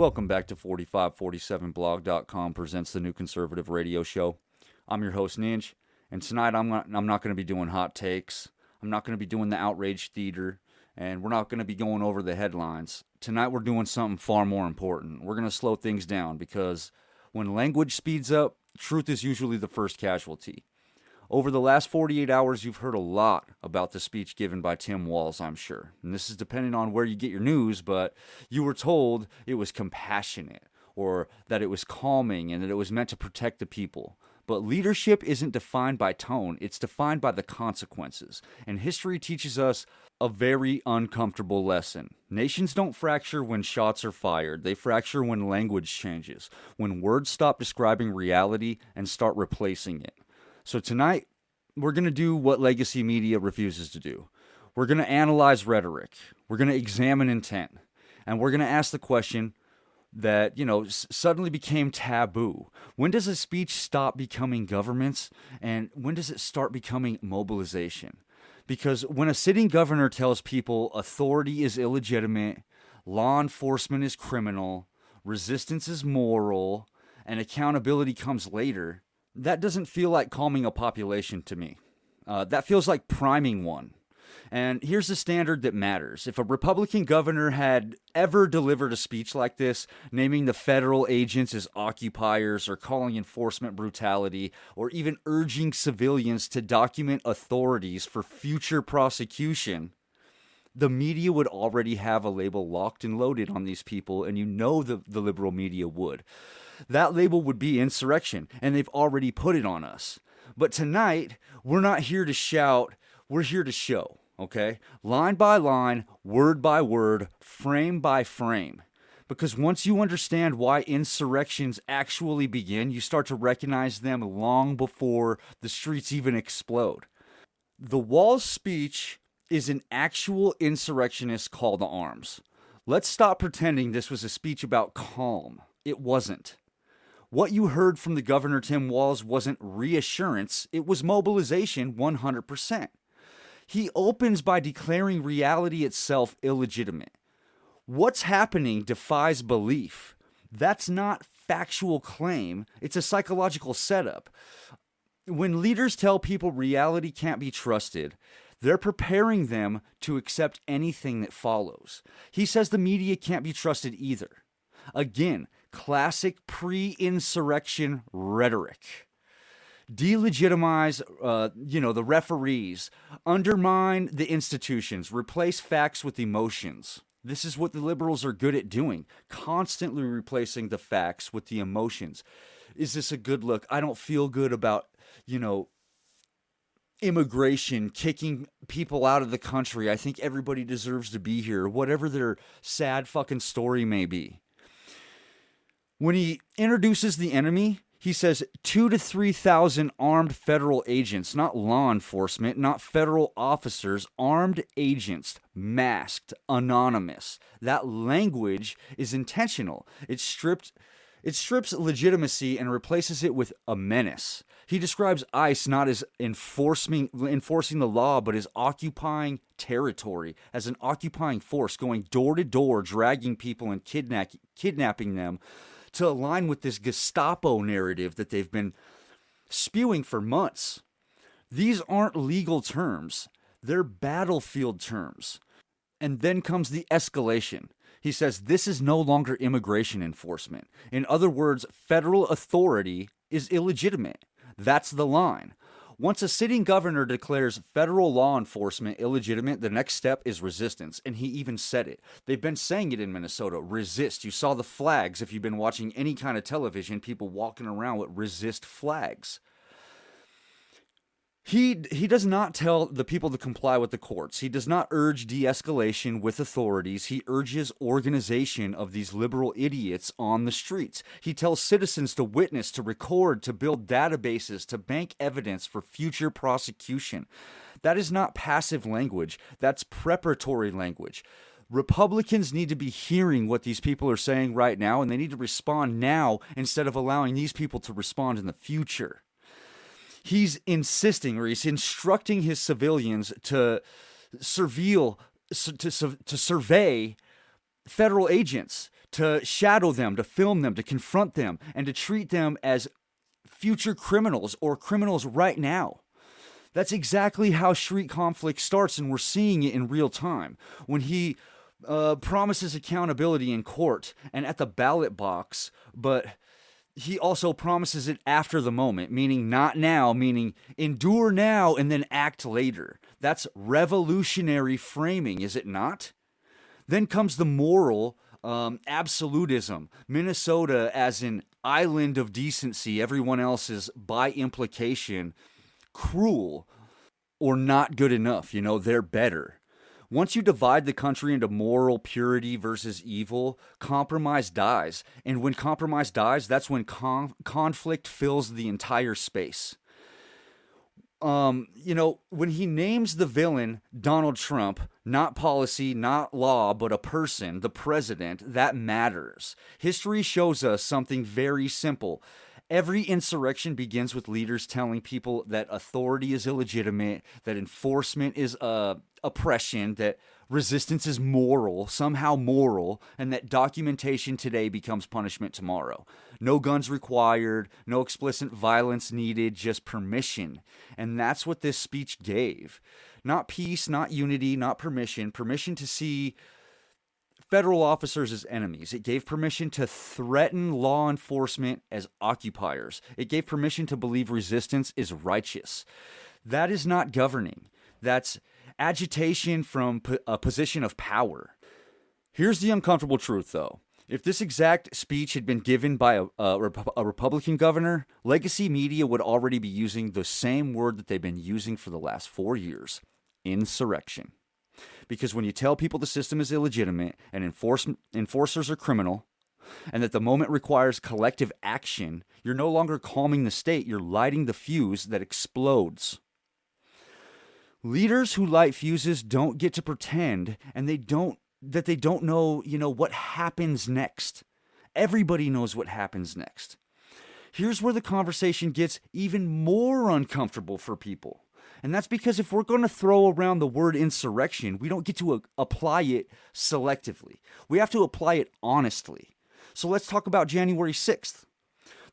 Welcome back to 4547blog.com presents the New Conservative Radio Show. I'm your host, NINJ, and tonight I'm not going to be doing hot takes. I'm not going to be doing the outrage theater, and we're not going to be going over the headlines. Tonight we're doing something far more important. We're going to slow things down because when language speeds up, truth is usually the first casualty. Over the last 48 hours, you've heard a lot about the speech given by Tim Walz, I'm sure. And this is depending on where you get your news, but you were told it was compassionate or that it was calming and that it was meant to protect the people. But leadership isn't defined by tone, it's defined by the consequences. And history teaches us a very uncomfortable lesson. Nations don't fracture when shots are fired. They fracture when language changes, when words stop describing reality and start replacing it. So tonight, we're going to do what legacy media refuses to do. We're going to analyze rhetoric. We're going to examine intent. And we're going to ask the question that, suddenly became taboo. When does a speech stop becoming governments? And when does it start becoming mobilization? Because when a sitting governor tells people authority is illegitimate, law enforcement is criminal, resistance is moral, and accountability comes later, that doesn't feel like calming a population to me. That feels like priming one. And here's the standard that matters. If a Republican governor had ever delivered a speech like this, naming the federal agents as occupiers or calling enforcement brutality, or even urging civilians to document authorities for future prosecution, the media would already have a label locked and loaded on these people, and the liberal media would. That label would be insurrection, and they've already put it on us. But tonight, we're not here to shout, we're here to show, okay? Line by line, word by word, frame by frame. Because once you understand why insurrections actually begin, you start to recognize them long before the streets even explode. The Walz speech is an actual insurrectionist call to arms. Let's stop pretending this was a speech about calm. It wasn't. What you heard from the Governor Tim Walz wasn't reassurance, it was mobilization 100%. He opens by declaring reality itself illegitimate. What's happening defies belief. That's not factual claim, it's a psychological setup. When leaders tell people reality can't be trusted, they're preparing them to accept anything that follows. He says the media can't be trusted either. Again, classic pre-insurrection rhetoric. Delegitimize, the referees, undermine the institutions, replace facts with emotions. This is what the liberals are good at doing, constantly replacing the facts with the emotions. Is this a good look? I don't feel good about, immigration, kicking people out of the country. I think everybody deserves to be here, whatever their sad fucking story may be. When he introduces the enemy, he says 2,000 to 3,000 armed federal agents, not law enforcement, not federal officers, armed agents, masked, anonymous. That language is intentional. It strips legitimacy and replaces it with a menace. He describes ICE not as enforcing the law, but as occupying territory, as an occupying force, going door to door, dragging people and kidnapping them, to align with this Gestapo narrative that they've been spewing for months. These aren't legal terms. They're battlefield terms. And then comes the escalation. He says this is no longer immigration enforcement. In other words, federal authority is illegitimate. That's the line. Once a sitting governor declares federal law enforcement illegitimate, the next step is resistance. And he even said it. They've been saying it in Minnesota. Resist. You saw the flags. If you've been watching any kind of television, people walking around with resist flags. He does not tell the people to comply with the courts. He does not urge de-escalation with authorities. He urges organization of these liberal idiots on the streets. He tells citizens to witness, to record, to build databases, to bank evidence for future prosecution. That is not passive language. That's preparatory language. Republicans need to be hearing what these people are saying right now, and they need to respond now instead of allowing these people to respond in the future. He's insisting, or he's instructing his civilians to survey federal agents, to shadow them, to film them, to confront them, and to treat them as future criminals or criminals right now. That's exactly how street conflict starts, and we're seeing it in real time. When he promises accountability in court and at the ballot box, but he also promises it after the moment, meaning not now, meaning endure now and then act later. That's revolutionary framing, is it not? Then comes the moral absolutism. Minnesota as an island of decency. Everyone else is, by implication, cruel or not good enough. They're better. Once you divide the country into moral purity versus evil, compromise dies. And when compromise dies, that's when conflict fills the entire space. When he names the villain Donald Trump, not policy, not law, but a person, the president, that matters. History shows us something very simple. Every insurrection begins with leaders telling people that authority is illegitimate, that enforcement is oppression, that resistance is moral, somehow moral, and that documentation today becomes punishment tomorrow. No guns required, no explicit violence needed, just permission. And that's what this speech gave. Not peace, not unity, not permission. Permission to see federal officers as enemies. It gave permission to threaten law enforcement as occupiers. It gave permission to believe resistance is righteous. That is not governing. That's agitation from a position of power. Here's the uncomfortable truth, though. If this exact speech had been given by a Republican governor, legacy media would already be using the same word that they've been using for the last 4 years: insurrection. Because when you tell people the system is illegitimate and enforcers are criminal, and that the moment requires collective action, you're no longer calming the state, you're lighting the fuse that explodes. Leaders who light fuses don't get to pretend, and they don't know, what happens next. Everybody knows what happens next. Here's where the conversation gets even more uncomfortable for people. And that's because if we're going to throw around the word insurrection, we don't get to apply it selectively. We have to apply it honestly. So let's talk about January 6th.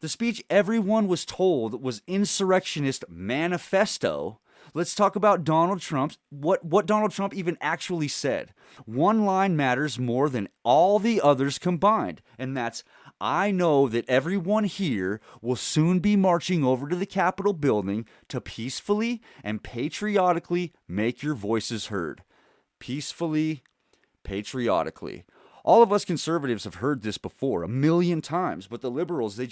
The speech everyone was told was insurrectionist manifesto. Let's talk about Donald Trump, what Donald Trump even actually said. One line matters more than all the others combined, and that's, I know that everyone here will soon be marching over to the Capitol building to peacefully and patriotically make your voices heard. Peacefully, patriotically. All of us conservatives have heard this before 1,000,000 times, but the liberals, they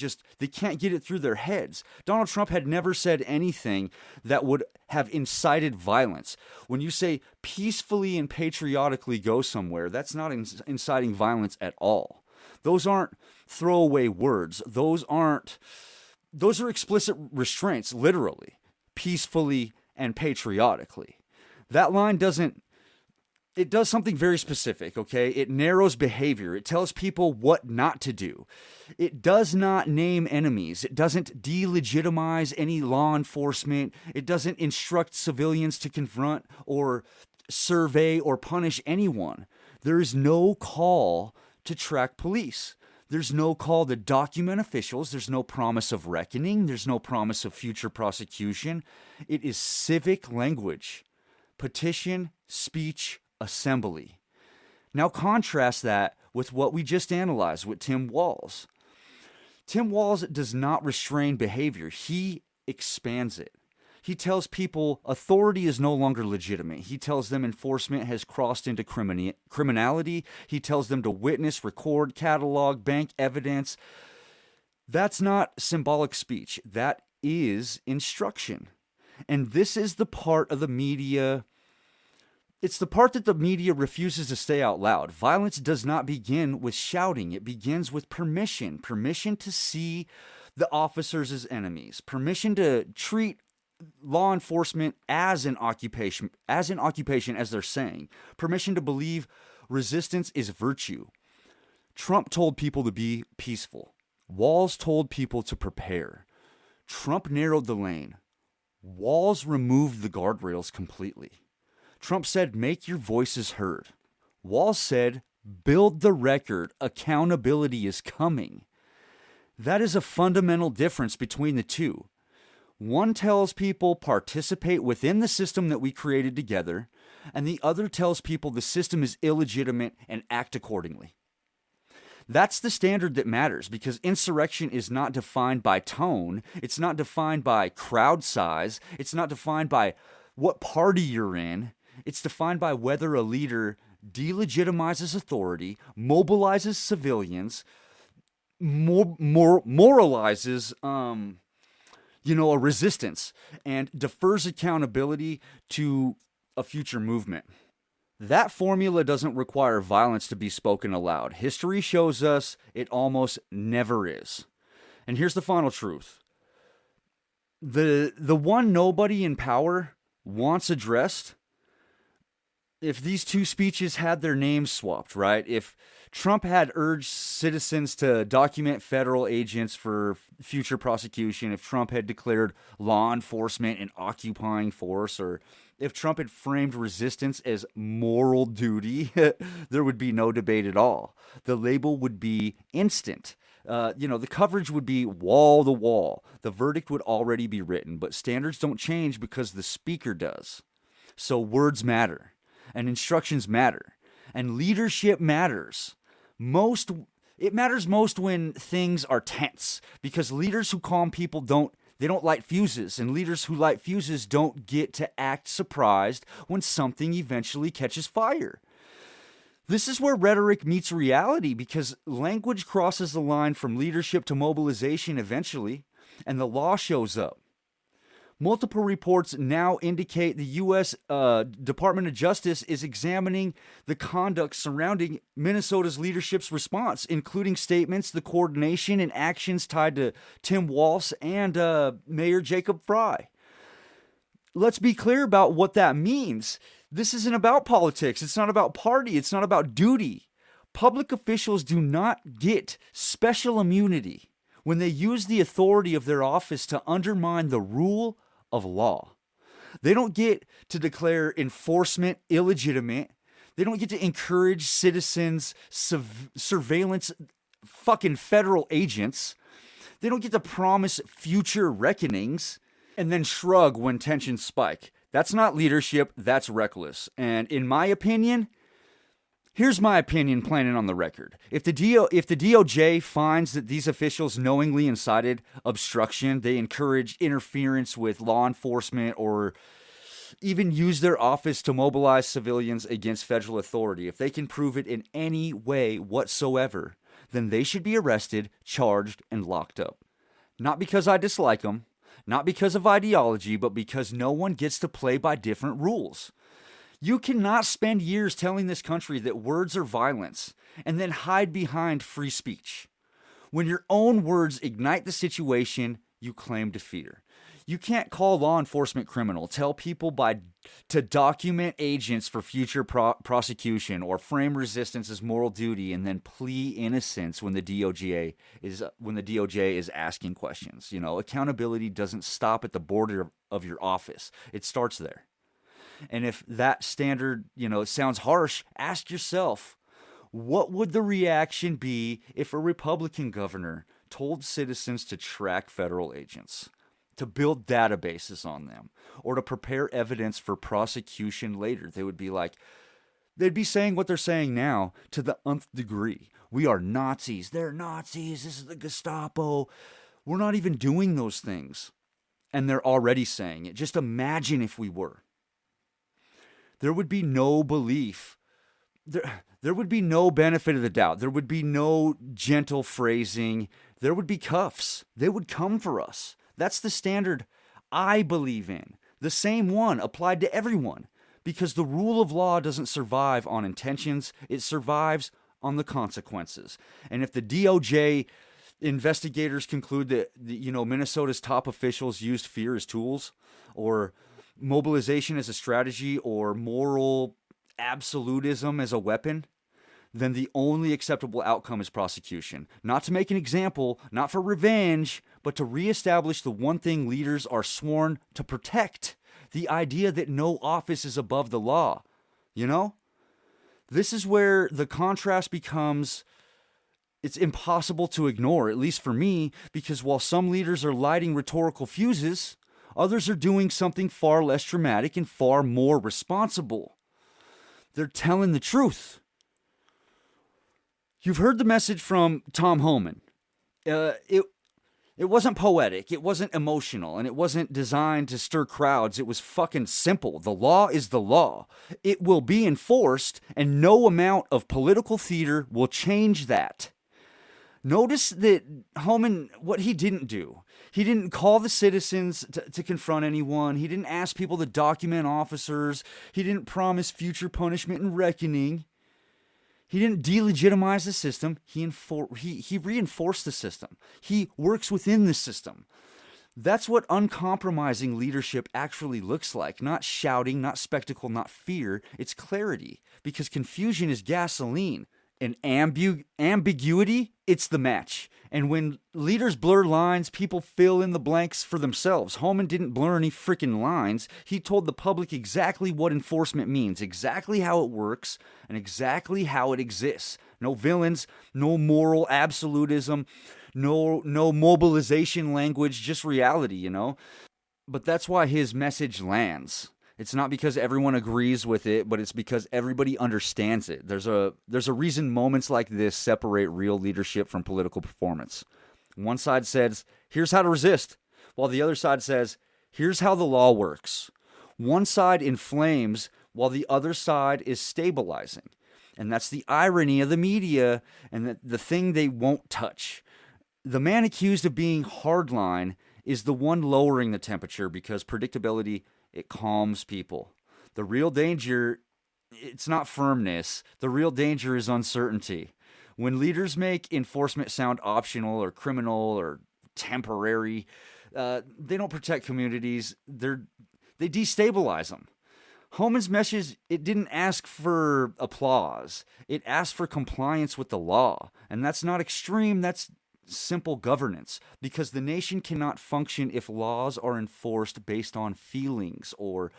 can't get it through their heads. Donald Trump had never said anything that would have incited violence. When you say peacefully and patriotically go somewhere, that's not inciting violence at all. Those aren't throwaway words. Those are explicit restraints, literally. Peacefully and patriotically. That line it does something very specific, okay? It narrows behavior. It tells people what not to do. It does not name enemies. It doesn't delegitimize any law enforcement. It doesn't instruct civilians to confront or survey or punish anyone. There is no call to track police. There's no call to document officials. There's no promise of reckoning. There's no promise of future prosecution. It is civic language. Petition, speech, assembly. Now contrast that with what we just analyzed with Tim Walz. Tim Walz does not restrain behavior. He expands it. He tells people authority is no longer legitimate. He tells them enforcement has crossed into criminality. He tells them to witness, record, catalog, bank evidence. That's not symbolic speech. That is instruction. And this is the part of the media. It's the part that the media refuses to say out loud. Violence does not begin with shouting. It begins with permission. Permission to see the officers as enemies. Permission to treat law enforcement as an occupation, as they're saying. Permission to believe resistance is virtue. Trump told people to be peaceful. Walz told people to prepare. Trump narrowed the lane. Walz removed the guardrails completely. Trump said, make your voices heard. Walz said, Build the record. Accountability is coming. That is a fundamental difference between the two. One tells people participate within the system that we created together, and the other tells people the system is illegitimate and act accordingly. That's the standard that matters, because insurrection is not defined by tone, it's not defined by crowd size, it's not defined by what party you're in, it's defined by whether a leader delegitimizes authority, mobilizes civilians, moralizes a resistance, and defers accountability to a future movement. That formula doesn't require violence to be spoken aloud. History shows us it almost never is. And here's the final truth. The one nobody in power wants addressed, if these two speeches had their names swapped, right? If Trump had urged citizens to document federal agents for future prosecution, if Trump had declared law enforcement an occupying force, or if Trump had framed resistance as moral duty, there would be no debate at all. The label would be instant. The coverage would be wall to wall. The verdict would already be written, but standards don't change because the speaker does. So words matter, and instructions matter, and leadership matters. It matters most when things are tense, because leaders who calm people don't light fuses, and leaders who light fuses don't get to act surprised when something eventually catches fire. This is where rhetoric meets reality, because language crosses the line from leadership to mobilization eventually, and the law shows up. Multiple reports now indicate the U.S. Department of Justice is examining the conduct surrounding Minnesota's leadership's response, including statements, the coordination, and actions tied to Tim Walz and Mayor Jacob Fry. Let's be clear about what that means. This isn't about politics. It's not about party. It's not about duty. Public officials do not get special immunity when they use the authority of their office to undermine the rule of law. They don't get to declare enforcement illegitimate. They don't get to encourage citizens' surveillance fucking federal agents. They don't get to promise future reckonings and then shrug when tensions spike. That's not leadership, that's reckless. And in my opinion, here's my opinion, planted on the record. If the DOJ finds that these officials knowingly incited obstruction, they encouraged interference with law enforcement, or even use their office to mobilize civilians against federal authority, if they can prove it in any way whatsoever, then they should be arrested, charged, and locked up. Not because I dislike them, not because of ideology, but because no one gets to play by different rules. You cannot spend years telling this country that words are violence and then hide behind free speech. When your own words ignite the situation, you claim defeater. You can't call law enforcement criminal, tell people to document agents for future prosecution, or frame resistance as moral duty, and then plea innocence when the DOJ is asking questions. Accountability doesn't stop at the border of your office. It starts there. And if that standard, sounds harsh, ask yourself, what would the reaction be if a Republican governor told citizens to track federal agents, to build databases on them, or to prepare evidence for prosecution later? They'd be saying what they're saying now to the nth degree. We are Nazis. They're Nazis. This is the Gestapo. We're not even doing those things. And they're already saying it. Just imagine if we were. There would be no belief. There would be no benefit of the doubt. There would be no gentle phrasing. There would be cuffs. They would come for us. That's the standard I believe in. The same one applied to everyone. Because the rule of law doesn't survive on intentions. It survives on the consequences. And if the DOJ investigators conclude that Minnesota's top officials used fear as tools, or mobilization as a strategy, or moral absolutism as a weapon, then the only acceptable outcome is prosecution. Not to make an example, not for revenge, but to reestablish the one thing leaders are sworn to protect: the idea that no office is above the law. This is where the contrast becomes, it's impossible to ignore, at least for me, because while some leaders are lighting rhetorical fuses, others are doing something far less dramatic and far more responsible. They're telling the truth. You've heard the message from Tom Homan. It wasn't poetic, it wasn't emotional, and it wasn't designed to stir crowds. It was fucking simple. The law is the law. It will be enforced, and no amount of political theater will change that. Notice that Homan, what he didn't do, he didn't call the citizens to confront anyone. He didn't ask people to document officers. He didn't promise future punishment and reckoning. He didn't delegitimize the system. He reinforced the system. He works within the system. That's what uncompromising leadership actually looks like. Not shouting, not spectacle, not fear. It's clarity, because confusion is gasoline. And ambiguity, it's the match. And when leaders blur lines, people fill in the blanks for themselves. Homan didn't blur any freaking lines. He told the public exactly what enforcement means, exactly how it works, and exactly how it exists. No villains, no moral absolutism, no mobilization language, just reality, you know? But that's why his message lands. It's not because everyone agrees with it, but it's because everybody understands it. There's a reason moments like this separate real leadership from political performance. One side says, here's how to resist, while the other side says, here's how the law works. One side inflames, while the other side is stabilizing. And that's the irony of the media and the thing they won't touch. The man accused of being hardline is the one lowering the temperature, because predictability, it calms people. The real danger, it's not firmness. The real danger is uncertainty. When leaders make enforcement sound optional or criminal or temporary, they don't protect communities. They destabilize them. Homan's message, it didn't ask for applause. It asked for compliance with the law. And that's not extreme, that's simple governance, because the nation cannot function if laws are enforced based on feelings or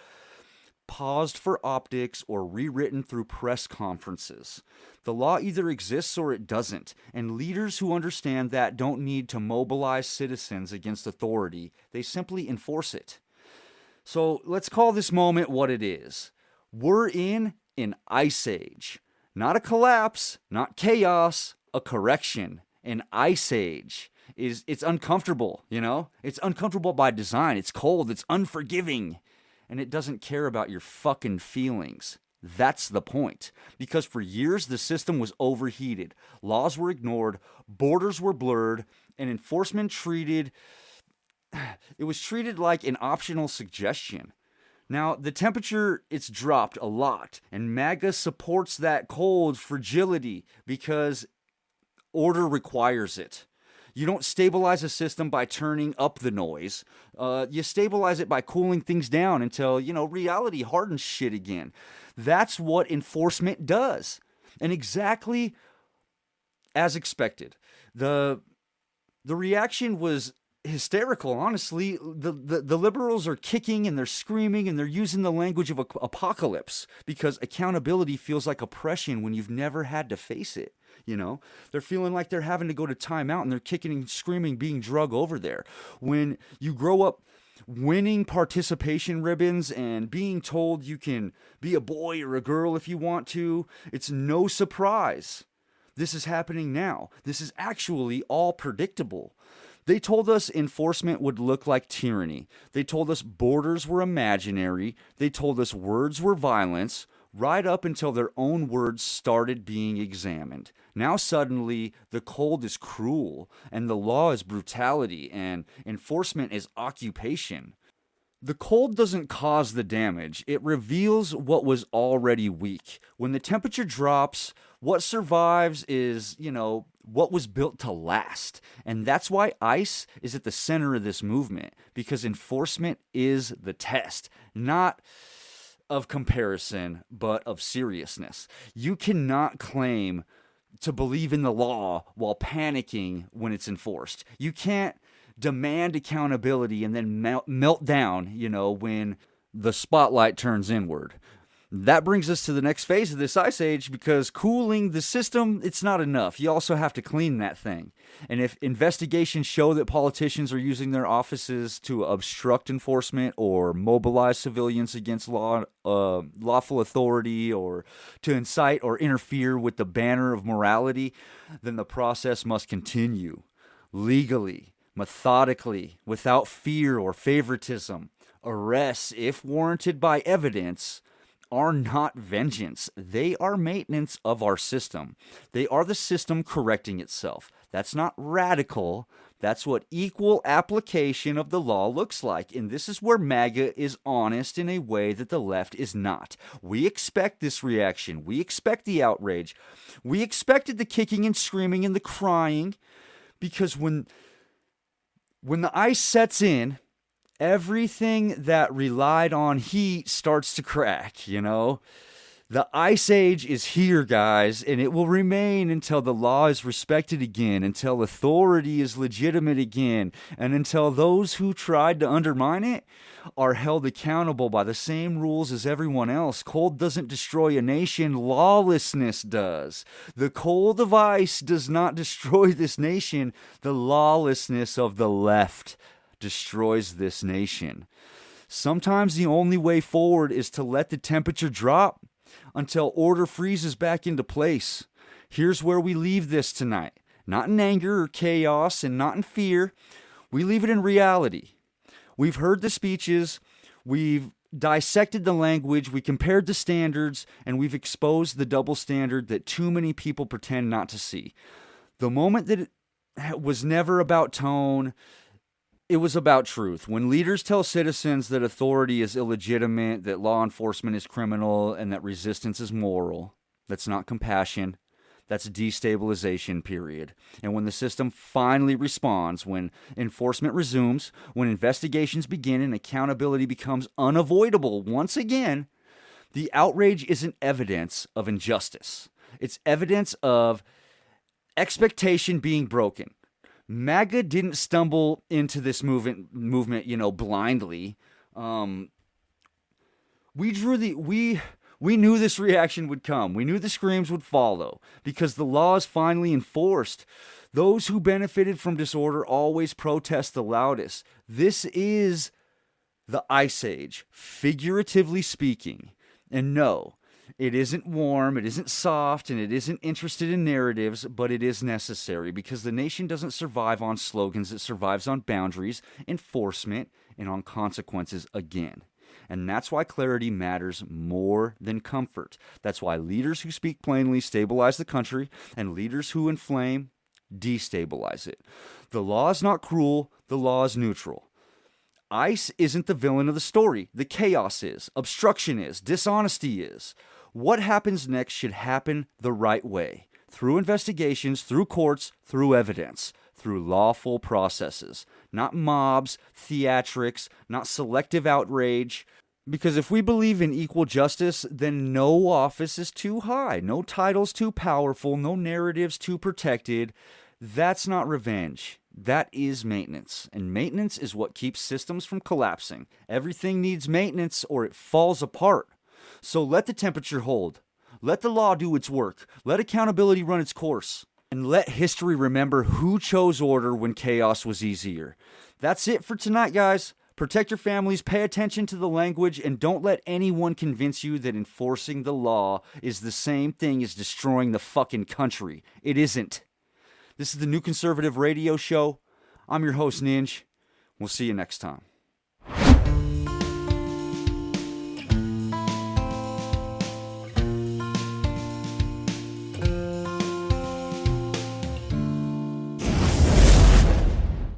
paused for optics or rewritten through press conferences. The law either exists or it doesn't, and leaders who understand that don't need to mobilize citizens against authority. They simply enforce it. So let's call this moment what it is. We're in an ice age. Not a collapse, not chaos, a correction. An ice age. It's uncomfortable, you know? It's uncomfortable by design. It's cold, it's unforgiving, and it doesn't care about your fucking feelings. That's the point. Because for years the system was overheated. Laws were ignored, borders were blurred, and enforcement treated like an optional suggestion. Now, the temperature, it's dropped a lot, and MAGA supports that cold fragility because order requires it. You don't stabilize a system by turning up the noise. You stabilize it by cooling things down until, reality hardens shit again. That's what enforcement does. And exactly as expected. The reaction was hysterical, honestly. The liberals are kicking and they're screaming and they're using the language of apocalypse, because accountability feels like oppression when you've never had to face it. They're feeling like they're having to go to timeout and they're kicking and screaming, being drug over there. When you grow up winning participation ribbons and being told you can be a boy or a girl if you want to, it's no surprise. This is happening now. This is actually all predictable. They told us enforcement would look like tyranny. They told us borders were imaginary. They told us words were violence, right up until their own words started being examined. Now suddenly, the cold is cruel, and the law is brutality, and enforcement is occupation. The cold doesn't cause the damage. It reveals what was already weak. When the temperature drops, what survives is, what was built to last. And that's why ICE is at the center of this movement, because enforcement is the test, not of comparison, but of seriousness. You cannot claim to believe in the law while panicking when it's enforced. You can't demand accountability and then melt down, when the spotlight turns inward. That brings us to the next phase of this ice age, because cooling the system, it's not enough. You also have to clean that thing. And if investigations show that politicians are using their offices to obstruct enforcement or mobilize civilians against lawful authority, or to incite or interfere with the banner of morality, then the process must continue legally, methodically, without fear or favoritism. Arrests, if warranted by evidence, are not vengeance. They are maintenance of our system. They are the system correcting itself. That's not radical. That's what equal application of the law looks like. And this is where MAGA is honest in a way that the left is not. We expect this reaction. We expect the outrage. We expected the kicking and screaming and the crying, because when the ice sets in, everything that relied on heat starts to crack, you know? The ice age is here, guys, and it will remain until the law is respected again, until authority is legitimate again, and until those who tried to undermine it are held accountable by the same rules as everyone else. Cold doesn't destroy a nation, lawlessness does. The cold of ice does not destroy this nation. The lawlessness of the left destroys this nation. Sometimes the only way forward is to let the temperature drop until order freezes back into place. Here's where we leave this tonight. Not in anger or chaos and not in fear. We leave it in reality. We've heard the speeches. We've dissected the language. We compared the standards, and we've exposed the double standard that too many people pretend not to see. The moment that it was never about tone, it was about truth. When leaders tell citizens that authority is illegitimate, that law enforcement is criminal, and that resistance is moral, that's not compassion. That's destabilization, period. And when the system finally responds, when enforcement resumes, when investigations begin and accountability becomes unavoidable once again, the outrage isn't evidence of injustice. It's evidence of expectation being broken. MAGA didn't stumble into this movement, blindly. We knew this reaction would come. We knew the screams would follow, because the law is finally enforced. Those who benefited from disorder always protest the loudest. This is the ice age, figuratively speaking. And no, it isn't warm, it isn't soft, and it isn't interested in narratives, but it is necessary, because the nation doesn't survive on slogans. It survives on boundaries, enforcement, and on consequences again. And that's why clarity matters more than comfort. That's why leaders who speak plainly stabilize the country, and leaders who inflame destabilize it. The law is not cruel, the law is neutral. ICE isn't the villain of the story. The chaos is, obstruction is, dishonesty is. What happens next should happen the right way, through investigations, through courts, through evidence, through lawful processes, not mobs, theatrics, not selective outrage. Because if we believe in equal justice, then no office is too high, no title's too powerful, no narrative's too protected. That's not revenge. That is maintenance. And maintenance is what keeps systems from collapsing. Everything needs maintenance or it falls apart. So let the temperature hold. Let the law do its work. Let accountability run its course. And let history remember who chose order when chaos was easier. That's it for tonight, guys. Protect your families, pay attention to the language, and don't let anyone convince you that enforcing the law is the same thing as destroying the fucking country. It isn't. This is the New Conservative Radio Show. I'm your host, NINJ. We'll see you next time.